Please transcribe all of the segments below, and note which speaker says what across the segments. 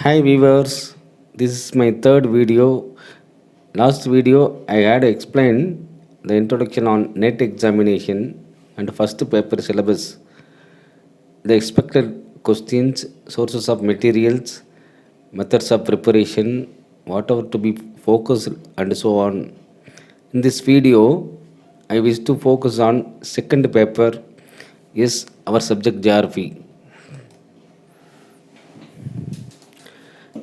Speaker 1: Hi viewers, this is my third video. Last video I had explained the introduction on NET examination and first paper syllabus, the expected questions, sources of materials, methods of preparation, whatever to be focused and so on. In this video, I wish to focus on second paper is our subject geography.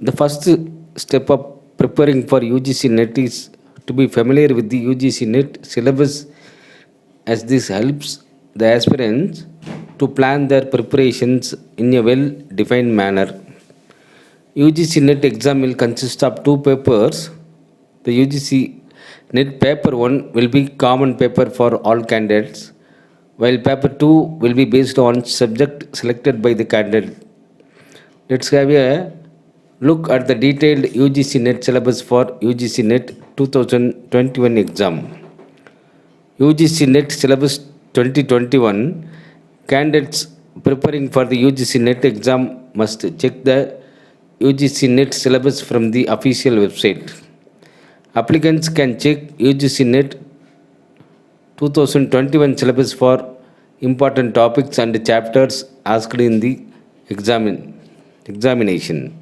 Speaker 1: The first step of preparing for UGC NET is to be familiar with the UGC NET syllabus, as this helps the aspirants to plan their preparations in a well defined manner. UGC NET exam will consist of two papers. The UGC NET paper 1 will be common paper for all candidates, while paper 2 will be based on subject selected by the candidate. Let's have a look at the detailed UGC NET syllabus for UGC NET 2021 exam. UGC NET syllabus 2021, candidates preparing for the UGC NET exam must check the UGC NET syllabus from the official website. Applicants can check UGC NET 2021 syllabus for important topics and chapters asked in the examination.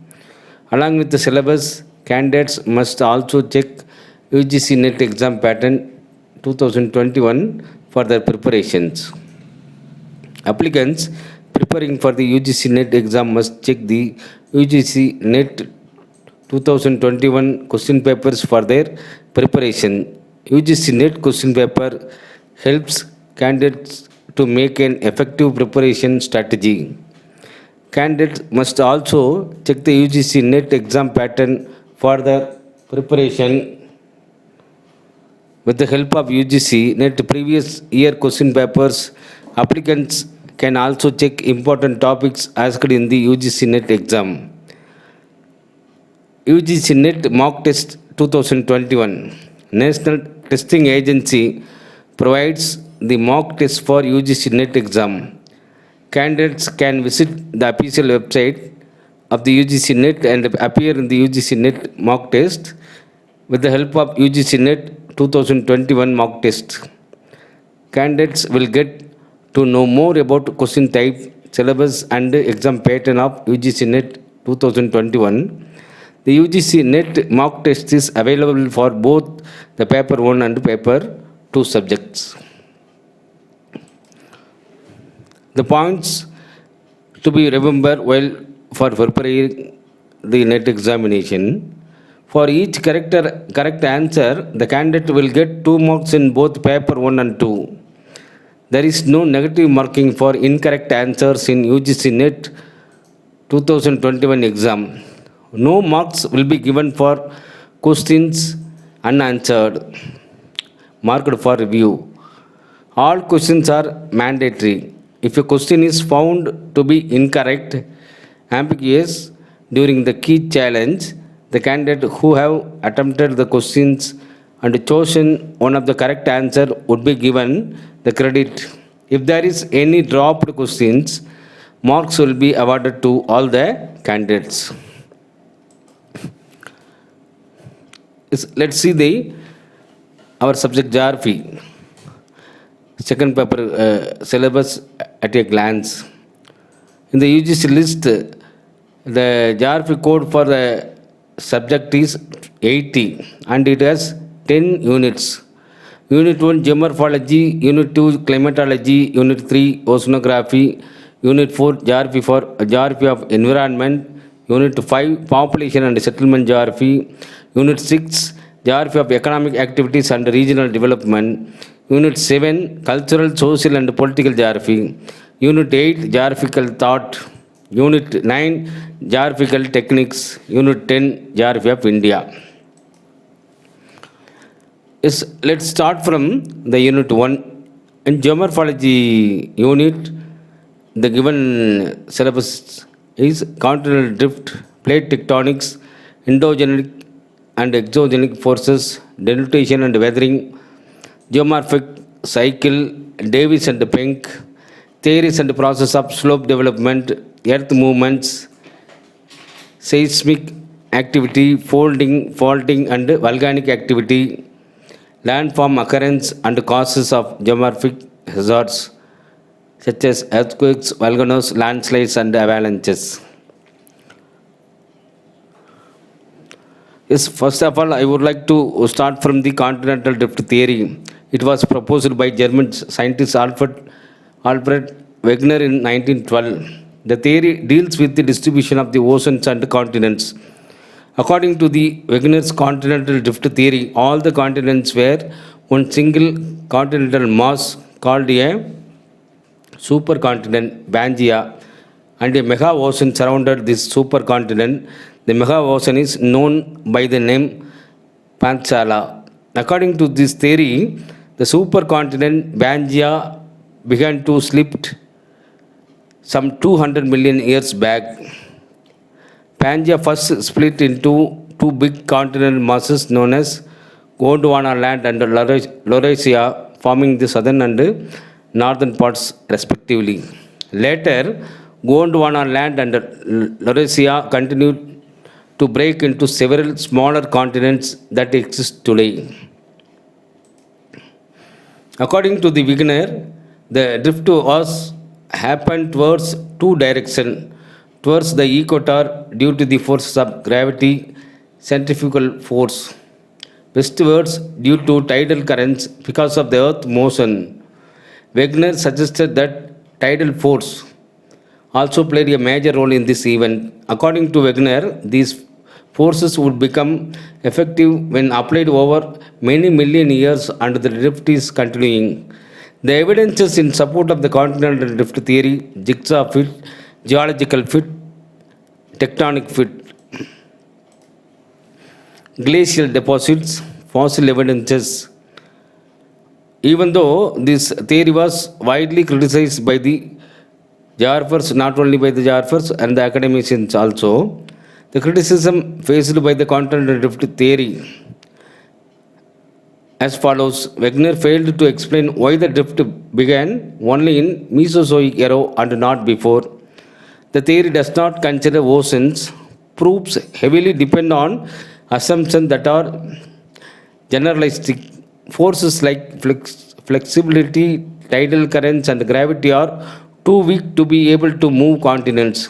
Speaker 1: Along with the syllabus, candidates must also check UGC NET exam pattern 2021 for their preparations. Applicants preparing for the UGC NET exam must check the UGC NET 2021 question papers for their preparation. UGC NET question paper helps candidates to make an effective preparation strategy. Candidates must also check the UGC NET exam pattern for the preparation. With the help of UGC NET previous year question papers, applicants can also check important topics asked in the UGC NET exam. UGC NET mock test 2021. National Testing Agency provides the mock test for UGC NET exam. Candidates can visit the official website of the UGC NET and appear in the UGC NET mock test with the help of UGC NET 2021 mock test. Candidates will get to know more about question type, syllabus and exam pattern of UGC NET 2021. The UGC NET mock test is available for both the paper 1 and paper 2 subjects. The points to be remembered while for preparing the NET examination. For each correct answer, the candidate will get 2 marks in both paper 1 and 2. There is no negative marking for incorrect answers in UGC NET 2021 exam. No marks will be given for questions unanswered, marked for review. All questions are mandatory. If a question is found to be incorrect, ambiguous during the key challenge, the candidate who have attempted the questions and chosen one of the correct answer would be given the credit. If there is any dropped questions, marks will be awarded to all the candidates. Let's see our subject geography. Second paper syllabus at a glance. In the UGC list, the geography code for the subject is 80 and it has 10 units. Unit 1 geomorphology, Unit 2 climatology, Unit 3 oceanography, Unit 4 geography of environment, Unit 5 population and settlement geography, Unit 6 geography of economic activities and regional development, Unit 7 cultural, social and political geography, Unit 8 geographical thought, Unit 9 geographical techniques, Unit 10 geography of India. Let's start from the Unit 1. In geomorphology unit, the given syllabus is continental drift, plate tectonics, endogenic and exogenic forces, denudation and weathering, geomorphic cycle, Davis and Penck, theories and process of slope development, earth movements, seismic activity, folding, faulting, and volcanic activity, landform occurrence and causes of geomorphic hazards such as earthquakes, volcanoes, landslides, and avalanches. Yes, first of all, I would like to start from the continental drift theory. It was proposed by German scientist Alfred Wegener in 1912. The theory deals with the distribution of the oceans and continents. According to the Wegener's continental drift theory, all the continents were one single continental mass called a supercontinent, Pangaea, and a mega ocean surrounded this supercontinent. The mega ocean is known by the name Panchala. According to this theory, the supercontinent Pangaea began to slip some 200 million years back. Pangaea first split into two big continental masses known as Gondwana land and Laurasia, forming the southern and northern parts respectively. Later, Gondwana land and Laurasia continued to break into several smaller continents that exist today. According to the Wegener, the drift was happened towards two directions. Towards the equator due to the forces of gravity, centrifugal force. Westwards due to tidal currents because of the earth motion. Wegener suggested that tidal force also played a major role in this event. According to Wegener, these forces would become effective when applied over many million years and the drift is continuing. The evidences in support of the continental drift theory, jigsaw fit, geological fit, tectonic fit, glacial deposits, fossil evidences. Even though this theory was widely criticized by the geographers, not only by the geographers and the academicians also, the criticism faced by the continental drift theory as follows. Wegener failed to explain why the drift began only in Mesozoic era and not before. The theory does not consider oceans. Proofs heavily depend on assumptions that are generalistic. Forces like flexibility, tidal currents, and gravity are too weak to be able to move continents.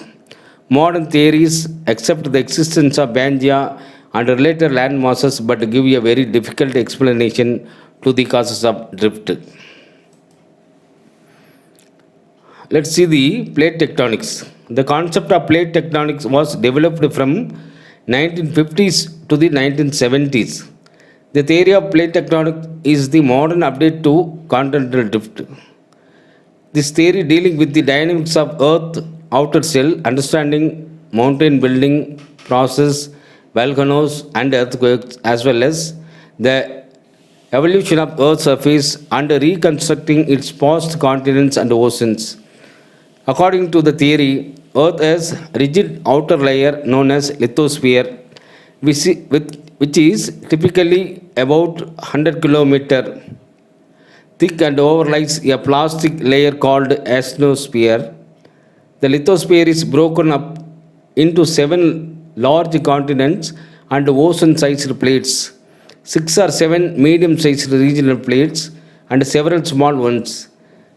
Speaker 1: Modern theories accept the existence of Pangaea and related land masses but give a very difficult explanation to the causes of drift. Let's see the plate tectonics. The concept of plate tectonics was developed from 1950s to the 1970s. The theory of plate tectonics is the modern update to continental drift. This theory dealing with the dynamics of Earth outer shell, understanding mountain building process, volcanoes and earthquakes, as well as the evolution of Earth's surface and reconstructing its past continents and oceans. According to the theory, Earth has rigid outer layer known as lithosphere, which is typically about 100 km thick and overlies a plastic layer called asthenosphere. The lithosphere is broken up into 7 large continents and ocean-sized plates, 6 or 7 medium-sized regional plates, and several small ones.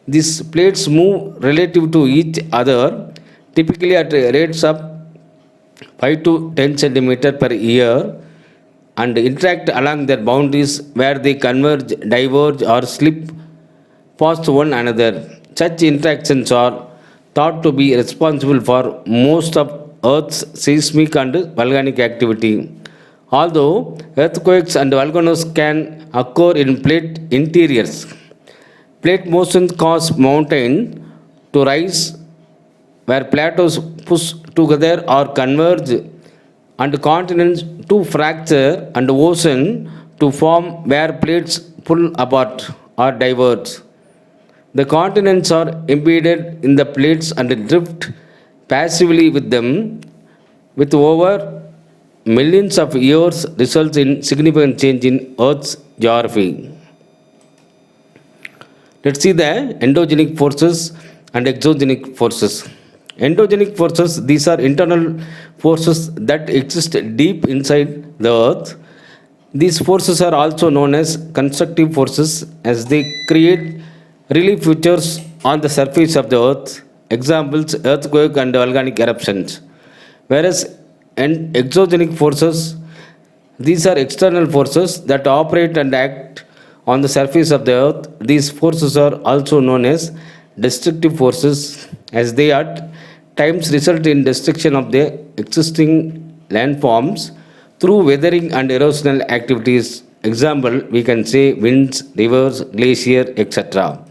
Speaker 1: These plates move relative to each other, typically at rates of 5 to 10 centimeters per year, and interact along their boundaries where they converge, diverge, or slip past one another. Such interactions are thought to be responsible for most of Earth's seismic and volcanic activity. Although earthquakes and volcanoes can occur in plate interiors, plate motion cause mountains to rise where plateaus push together or converge, and continents to fracture and ocean to form where plates pull apart or diverge. The continents are embedded in the plates and drift passively with them. With over millions of years, results in significant change in Earth's geography. Let's see the endogenic forces and exogenic forces. Endogenic forces, these are internal forces that exist deep inside the earth. These forces are also known as constructive forces as they create relief features on the surface of the earth. Examples: earthquake and volcanic eruptions. Whereas exogenic forces, these are external forces that operate and act on the surface of the earth. These forces are also known as destructive forces as they at times result in destruction of the existing landforms through weathering and erosional activities. Example, we can say winds, rivers, glacier, etc.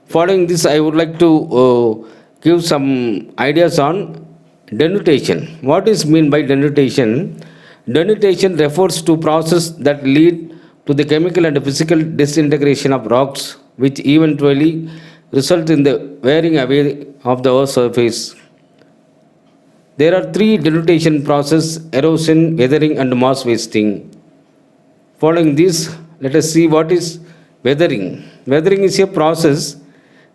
Speaker 1: Following this, I would like to give some ideas on denutation. What is mean by denutation? Denutation refers to process that lead to the chemical and physical disintegration of rocks, which eventually result in the wearing away of the earth's surface. There are three denutation processes: erosion, weathering, and mass wasting. Following this, let us see what is weathering. Weathering is a process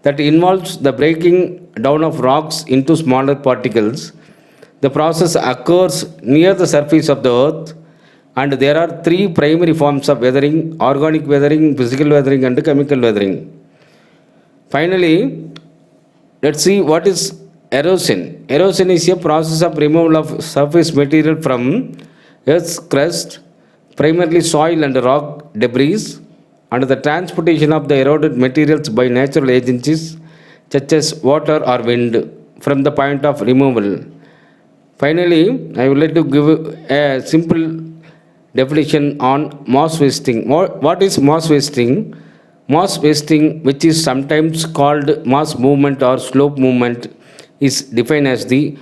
Speaker 1: that involves the breaking down of rocks into smaller particles. The process occurs near the surface of the earth, and there are three primary forms of weathering: organic weathering, physical weathering, and chemical weathering. Finally, let's see what is erosion. Erosion is a process of removal of surface material from Earth's crust, primarily soil and rock debris, and the transportation of the eroded materials by natural agencies such as water or wind from the point of removal. Finally, I would like to give a simple definition on mass wasting. What is mass wasting? Mass wasting, which is sometimes called mass movement or slope movement, is defined as the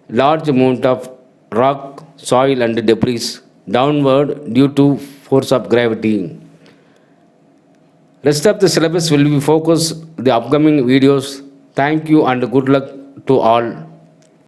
Speaker 1: large amount of rock, soil, and debris downward due to force of gravity. Rest of the syllabus will be focused the upcoming videos. Thank you and good luck to all.